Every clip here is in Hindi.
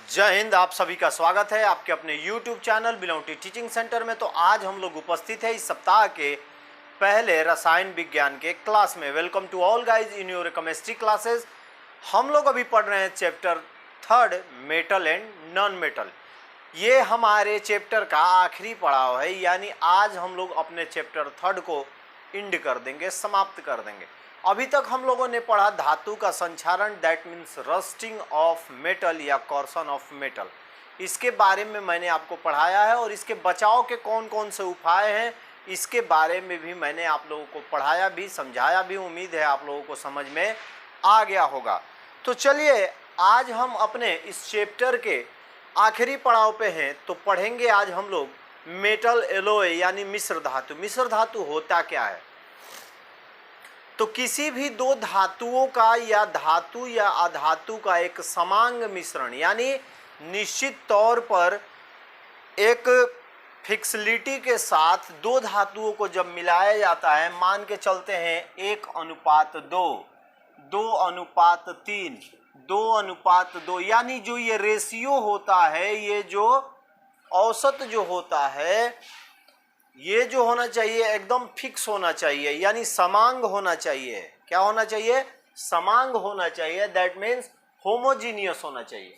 जय हिंद। आप सभी का स्वागत है आपके अपने YouTube चैनल बिलोंटी टीचिंग सेंटर में। तो आज हम लोग उपस्थित है इस सप्ताह के पहले रसायन विज्ञान के क्लास में। Welcome to all guys in your chemistry classes. हम लोग अभी पढ़ रहे हैं chapter 3 metal and non metal. ये हमारे चैप्टर का आखिरी पड़ाव है, यानी आज हम लोग अपने चैप्टर 3 को इंड कर देंगे, समाप्त कर देंगे। अभी तक हम लोगों ने पढ़ा धातु का संक्षारण, that means rusting of metal या कॉर्सन ऑफ मेटल। इसके बारे में मैंने आपको पढ़ाया है और इसके बचाव के कौन कौन से उपाय हैं इसके बारे में भी मैंने आप लोगों को पढ़ाया भी, समझाया भी। उम्मीद है आप लोगों को समझ में आ गया होगा। तो चलिए आज हम अपने इस चैप्टर के आखिरी पड़ाव पे हैं। तो पढ़ेंगे आज हम लोग मेटल एलॉय यानी मिश्र धातु। मिश्र धातु होता क्या है? तो किसी भी दो धातुओं का या धातु या अधातु का एक समांग मिश्रण, यानी निश्चित तौर पर एक फिक्सलिटी के साथ दो धातुओं को जब मिलाया जाता है, मान के चलते हैं 1:2, 2:3, 2:2, यानी जो ये रेशियो होता है, ये जो औसत जो होता है, ये जो होना चाहिए एकदम फिक्स होना चाहिए, यानी समांग होना चाहिए। क्या होना चाहिए? समांग होना चाहिए। दैट मीन्स होमोजीनियस होना चाहिए।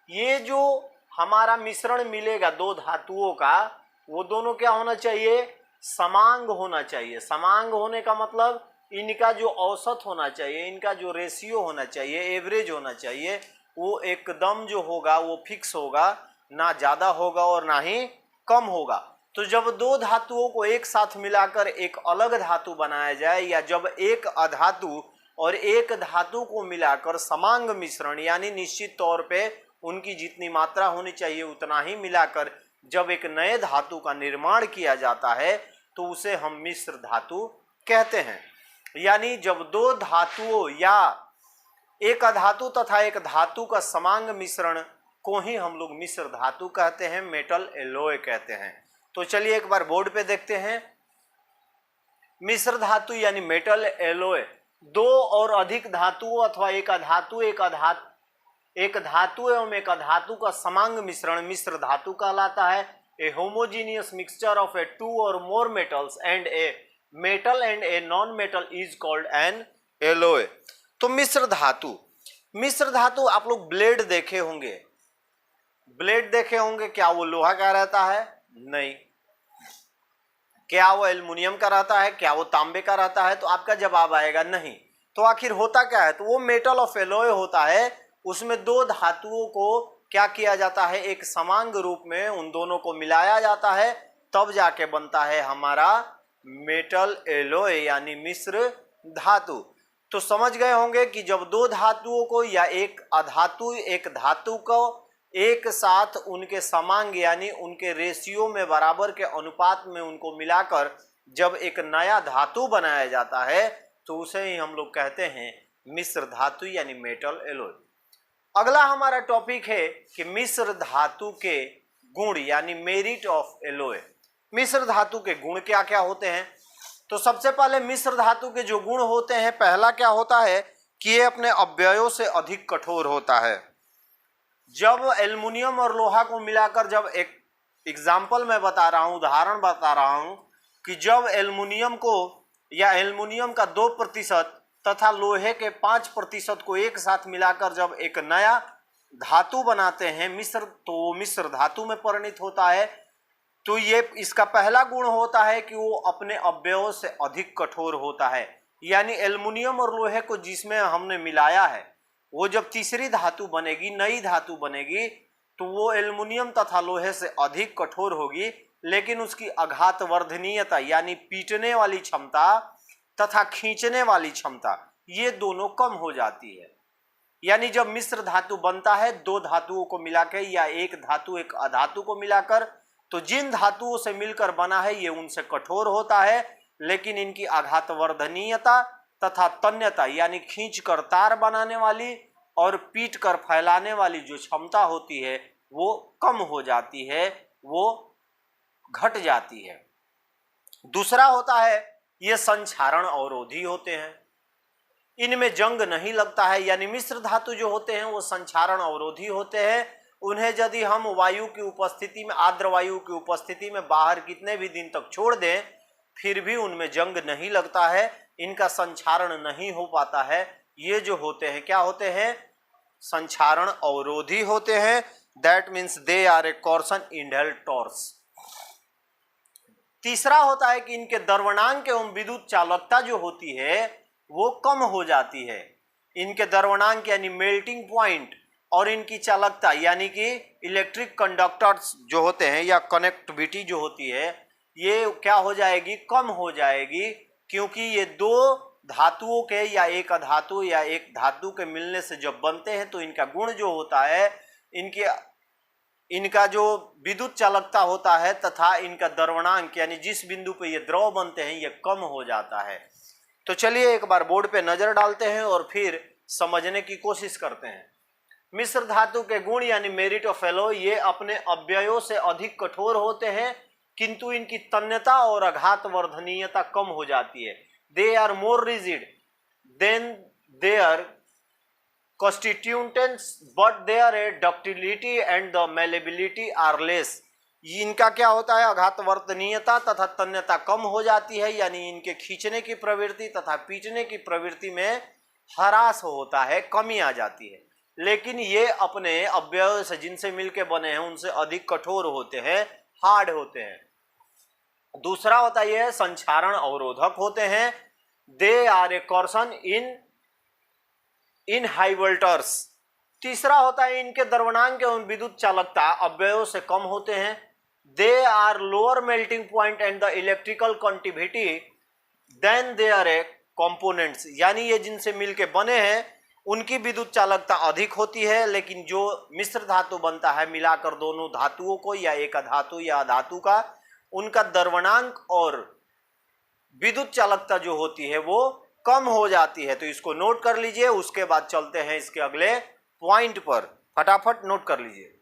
ये जो हमारा मिश्रण मिलेगा दो धातुओं का, वो दोनों क्या होना चाहिए? समांग होना चाहिए। समांग होने का मतलब इनका जो औसत होना चाहिए, इनका जो रेशियो होना चाहिए, एवरेज होना चाहिए, वो एकदम जो होगा वो फिक्स होगा, ना ज़्यादा होगा और ना ही कम होगा। तो जब दो धातुओं को एक साथ मिलाकर एक अलग धातु बनाया जाए, या जब एक अधातु और एक धातु को मिलाकर समांग मिश्रण, यानी निश्चित तौर पे उनकी जितनी मात्रा होनी चाहिए उतना ही मिलाकर जब एक नए धातु का निर्माण किया जाता है, तो उसे हम मिश्र धातु कहते हैं। यानी जब दो धातुओं या एक अधातु तथा एक धातु का समांग मिश्रण को ही हम लोग मिश्र धातु कहते हैं, मेटल एलॉय कहते हैं। तो चलिए एक बार बोर्ड पे देखते हैं। मिश्र धातु यानी मेटल एलॉय दो और अधिक धातुओं अथवा एक धातु एवं एक धातु का समांग मिश्रण मिश्र धातु कहलाता है। A homogeneous mixture of a two और more metals and a metal and a non metal is called an alloy. तो मिश्र धातु आप लोग ब्लेड देखे होंगे, क्या वो लोहा का रहता है? नहीं। क्या वो एल्युमिनियम का रहता है? क्या वो तांबे का रहता है? तो आपका जवाब आएगा नहीं। तो आखिर होता क्या है? तो वो मेटल ऑफ एलॉय होता है। उसमें दो धातुओं को क्या किया जाता है? एक समांग रूप में उन दोनों को मिलाया जाता है, तब जाके बनता है हमारा मेटल एलॉय यानी मिश्र धातु। तो समझ गए होंगे कि जब दो धातुओं को या एक अधातु एक धातु को एक साथ उनके समांग यानी उनके रेशियो में बराबर के अनुपात में उनको मिलाकर जब एक नया धातु बनाया जाता है, तो उसे ही हम लोग कहते हैं मिश्र धातु यानी मेटल एलॉय। अगला हमारा टॉपिक है कि मिश्र धातु के गुण यानी मेरिट ऑफ एलॉय। मिश्र धातु के गुण क्या क्या होते हैं? तो सबसे पहले मिश्र धातु के जो गुण होते हैं, पहला क्या होता है कि ये अपने अवयवों से अधिक कठोर होता है। जब एल्युमिनियम और लोहा को मिलाकर, जब एक एग्जाम्पल मैं बता रहा हूं, उदाहरण बता रहा हूं कि जब एल्युमिनियम को या एल्युमिनियम का 2% तथा लोहे के 5% को एक साथ मिलाकर जब एक नया धातु बनाते हैं मिश्र, तो वो मिश्र धातु में परिणत होता है। तो ये इसका पहला गुण होता है कि वो अपने अवयवों से अधिक कठोर होता है। यानी एल्युमिनियम और लोहे को जिसमें हमने मिलाया है, वो जब तीसरी धातु बनेगी, नई धातु बनेगी, तो वो एल्युमिनियम तथा लोहे से अधिक कठोर होगी, लेकिन उसकी आघातवर्धनीयता यानी पीटने वाली क्षमता तथा खींचने वाली क्षमता, ये दोनों कम हो जाती है। यानी जब मिश्र धातु बनता है दो धातुओं को मिलाकर या एक धातु एक अधातु को मिलाकर, तो जिन धातुओं से मिलकर बना है ये उनसे कठोर होता है, लेकिन इनकी आघातवर्धनीयता तथा तन्यता यानी खींच कर तार बनाने वाली और पीट कर फैलाने वाली जो क्षमता होती है वो कम हो जाती है, वो घट जाती है। दूसरा होता है ये संक्षारण अवरोधी होते हैं। इनमें जंग नहीं लगता है, यानी मिश्र धातु जो होते हैं वो संक्षारण अवरोधी होते हैं उन्हें यदि हम वायु की उपस्थिति में, आर्द्र वायु की उपस्थिति में बाहर कितने भी दिन तक छोड़ दें, फिर भी उनमें जंग नहीं लगता है, इनका संचारण नहीं हो पाता है। ये जो होते हैं क्या होते हैं? संचारण अवरोधी होते हैं। That means they are a कॉर्सन इंडल्टोर्स। तीसरा होता है कि इनके द्रवणांक एवं विद्युत चालकता जो होती है वो कम हो जाती है। इनके द्रवणांक यानी मेल्टिंग पॉइंट और इनकी चालकता यानी कि इलेक्ट्रिक कंडक्टर्स जो होते हैं या कनेक्टिविटी जो होती है ये क्या हो जाएगी? कम हो जाएगी, क्योंकि ये दो धातुओं के या एक अधातु या एक धातु के मिलने से जब बनते हैं तो इनका गुण जो होता है, इनका जो विद्युत चालकता होता है तथा इनका द्रवणांक यानी जिस बिंदु पे ये द्रव बनते हैं ये कम हो जाता है। तो चलिए एक बार बोर्ड पे नजर डालते हैं और फिर समझने की कोशिश करते हैं। मिश्र धातु के गुण यानी मेरिट ऑफ एलॉय, ये अपने अवयवों से अधिक कठोर होते हैं किंतु इनकी तन्यता और आघात वर्धनीयता कम हो जाती है। They are more rigid than their constituents but their ductility and the malleability are less। इनका क्या होता है? आघात वर्तनीयता तथा तन्यता कम हो जाती है, यानी इनके खींचने की प्रवृत्ति तथा पीटने की प्रवृत्ति में ह्रास होता है, कमी आ जाती है। लेकिन ये अपने अवयव से जिनसे मिलके बने हैं उनसे अधिक कठोर होते हैं, हार्ड होते हैं। दूसरा होता है ये संचारण अवरोधक होते हैं। They are a corrosion in high voltages. तीसरा होता है इनके द्रवणांक एवं विद्युत चालकता अवयवों से कम होते हैं। They are lower melting point and the electrical conductivity than their a components, यानी ये जिनसे मिलके बने हैं उनकी विद्युत चालकता अधिक होती है, लेकिन जो मिश्र धातु बनता है मिलाकर दोनों धातुओं को या एक धातु या धातु का, उनका द्रवणांक और विद्युत चालकता जो होती है वो कम हो जाती है। तो इसको नोट कर लीजिए, उसके बाद चलते हैं इसके अगले पॉइंट पर। फटाफट नोट कर लीजिए।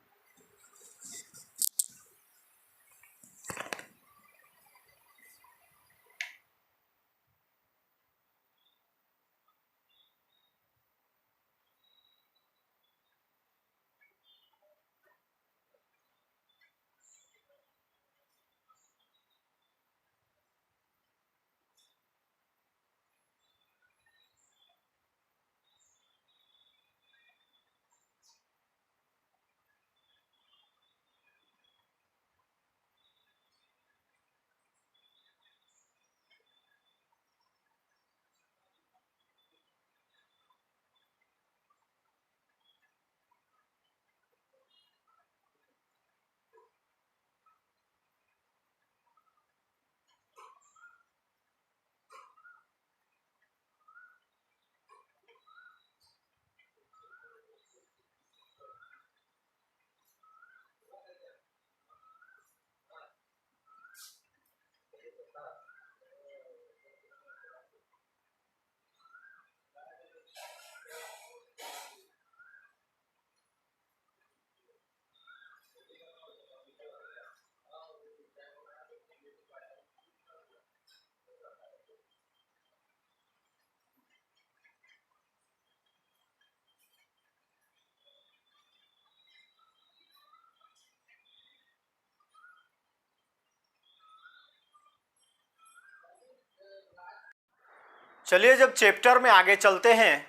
चलिए जब चैप्टर में आगे चलते हैं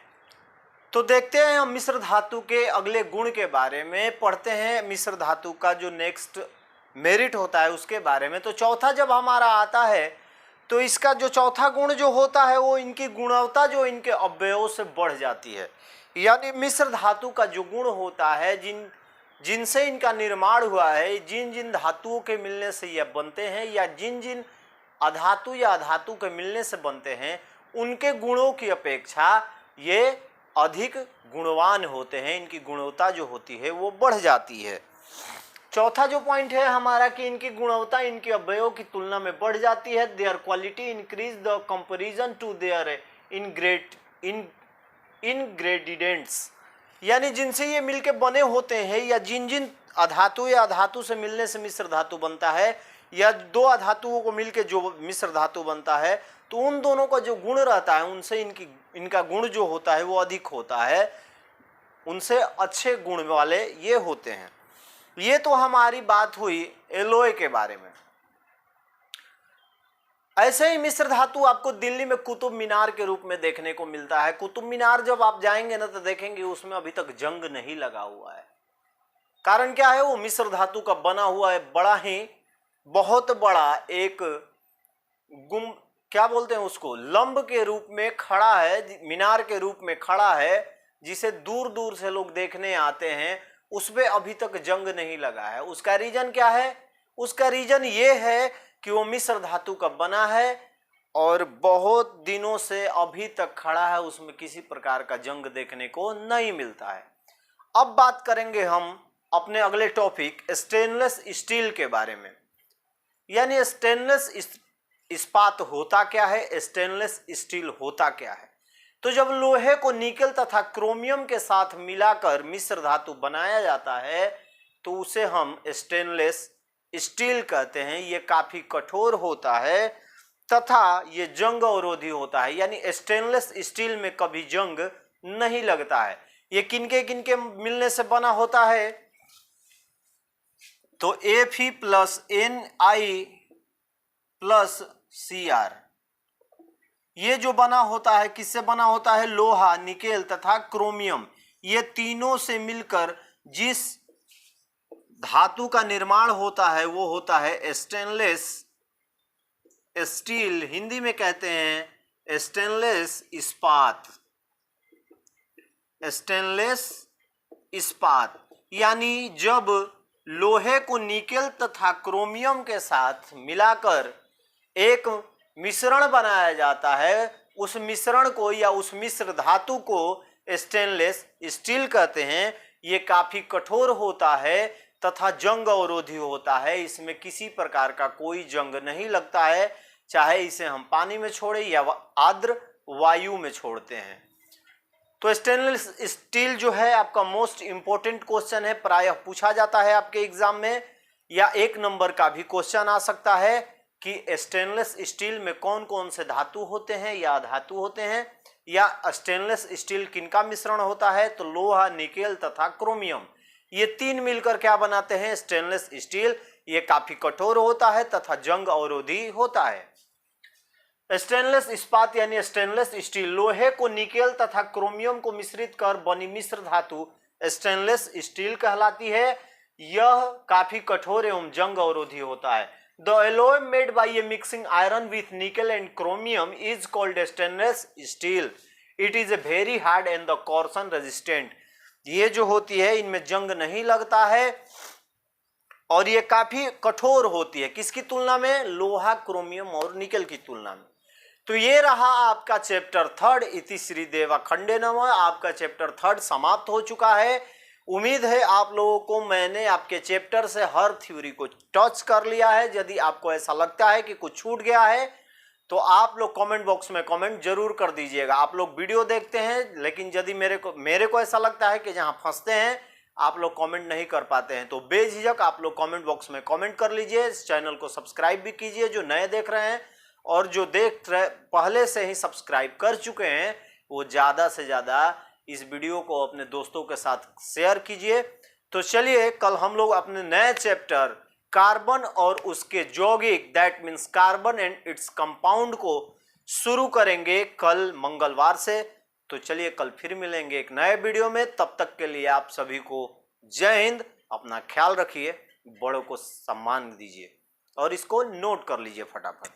तो देखते हैं हम मिश्र धातु के अगले गुण के बारे में पढ़ते हैं। मिश्र धातु का जो नेक्स्ट मेरिट होता है उसके बारे में। तो चौथा जब हमारा आता है तो इसका जो चौथा गुण जो होता है वो इनकी गुणवत्ता जो इनके अवयवों से बढ़ जाती है। यानी मिश्र धातु का जो गुण होता है, जिनसे इनका निर्माण हुआ है, जिन जिन धातुओं के मिलने से यह बनते हैं या जिन जिन अधातु या अधातु के मिलने से बनते हैं, उनके गुणों की अपेक्षा ये अधिक गुणवान होते हैं। इनकी गुणवत्ता जो होती है वो बढ़ जाती है। चौथा जो पॉइंट है हमारा कि इनकी गुणवत्ता इनके अवयवों की तुलना में बढ़ जाती है। Their quality increase the comparison to their ingredients, यानी जिनसे ये मिलके बने होते हैं या जिन जिन अधातु या अधातु से मिलने से मिश्र धातु बनता है या दो अधातुओं को मिलके जो मिश्र धातु बनता है, तो उन दोनों का जो गुण रहता है उनसे इनका गुण जो होता है वो अधिक होता है, उनसे अच्छे गुण वाले ये होते हैं। ये तो हमारी बात हुई एलॉय के बारे में। ऐसे ही मिश्र धातु आपको दिल्ली में कुतुब मीनार के रूप में देखने को मिलता है। कुतुब मीनार जब आप जाएंगे ना तो देखेंगे उसमें अभी तक जंग नहीं लगा हुआ है। कारण क्या है? वो मिश्र धातु का बना हुआ है, बड़ा ही बहुत बड़ा एक क्या बोलते हैं उसको, लंब के रूप में खड़ा है, मीनार के रूप में खड़ा है, जिसे दूर दूर से लोग देखने आते हैं। उस पे अभी तक जंग नहीं लगा है। उसका रीजन क्या है? उसका रीजन ये है कि वो मिश्र धातु का बना है और बहुत दिनों से अभी तक खड़ा है, उसमें किसी प्रकार का जंग देखने को नहीं मिलता है। अब बात करेंगे हम अपने अगले टॉपिक स्टेनलेस स्टील के बारे में। यानी स्टेनलेस इस्पात होता क्या है, स्टेनलेस स्टील होता क्या है। तो जब लोहे को निकेल तथा क्रोमियम के साथ मिलाकर मिश्र धातु बनाया जाता है तो उसे हम स्टेनलेस स्टील कहते हैं। ये काफी कठोर होता है तथा ये जंग अवरोधी होता है। यानी स्टेनलेस स्टील में कभी जंग नहीं लगता है। ये किनके किनके मिलने से बना होता है? तो Fe plus Ni plus Cr, ये जो बना होता है किससे बना होता है? लोहा, निकेल तथा क्रोमियम, ये तीनों से मिलकर जिस धातु का निर्माण होता है वो होता है स्टेनलेस स्टील। हिंदी में कहते हैं स्टेनलेस इस्पात। स्टेनलेस इस्पात यानी जब लोहे को निकेल तथा क्रोमियम के साथ मिलाकर एक मिश्रण बनाया जाता है, उस मिश्रण को या उस मिश्र धातु को स्टेनलेस स्टील कहते हैं। ये काफी कठोर होता है तथा जंग अवरोधी होता है। इसमें किसी प्रकार का कोई जंग नहीं लगता है, चाहे इसे हम पानी में छोड़े या आर्द्र वायु में छोड़ते हैं। तो स्टेनलेस स्टील जो है आपका मोस्ट इंपोर्टेंट क्वेश्चन है, प्रायः पूछा जाता है आपके एग्जाम में, या 1 नंबर का भी क्वेश्चन आ सकता है कि स्टेनलेस स्टील में कौन कौन से धातु होते हैं या धातु होते हैं, या स्टेनलेस स्टील किनका मिश्रण होता है? तो लोहा, निकेल तथा क्रोमियम, ये 3 मिलकर क्या बनाते हैं? Stainless steel. ये काफी कठोर होता है तथा जंग अवरोधी होता है। स्टेनलेस इस्पात यानी स्टेनलेस स्टील लोहे को निकेल तथा क्रोमियम को मिश्रित कर बनी मिश्र धातु स्टेनलेस स्टील कहलाती है। यह काफी कठोर एवं जंग अवरोधी होता है। The alloy made by a mixing iron with nickel and chromium is called stainless steel. It is a very hard and the corrosion resistant. ये जो होती है इनमें जंग नहीं लगता है और ये काफी कठोर होती है। किसकी तुलना में? लोहा, क्रोमियम और निकेल की तुलना में। तो ये रहा आपका चैप्टर 3 इति श्री देवा खंडे नमः। आपका चैप्टर 3 समाप्त हो चुका है। उम्मीद है आप लोगों को मैंने आपके चैप्टर से हर थ्योरी को टच कर लिया है। यदि आपको ऐसा लगता है कि कुछ छूट गया है तो आप लोग कमेंट बॉक्स में कमेंट जरूर कर दीजिएगा। आप लोग वीडियो देखते हैं लेकिन यदि मेरे को ऐसा लगता है कि जहां फंसते हैं आप लोग कमेंट नहीं कर पाते हैं तो बेझिझक आप लोग कमेंट बॉक्स में कमेंट कर लीजिए। इस चैनल को सब्सक्राइब भी कीजिए जो नए देख रहे हैं, और जो पहले से ही सब्सक्राइब कर चुके हैं वो ज़्यादा से ज़्यादा इस वीडियो को अपने दोस्तों के साथ शेयर कीजिए। तो चलिए कल हम लोग अपने नए चैप्टर कार्बन और उसके यौगिक, that means carbon and its compound, को शुरू करेंगे कल मंगलवार से। तो चलिए कल फिर मिलेंगे एक नए वीडियो में। तब तक के लिए आप सभी को जय हिंद। अपना ख्याल रखिए, बड़ों को सम्मान दीजिए और इसको नोट कर लीजिए फटाफट।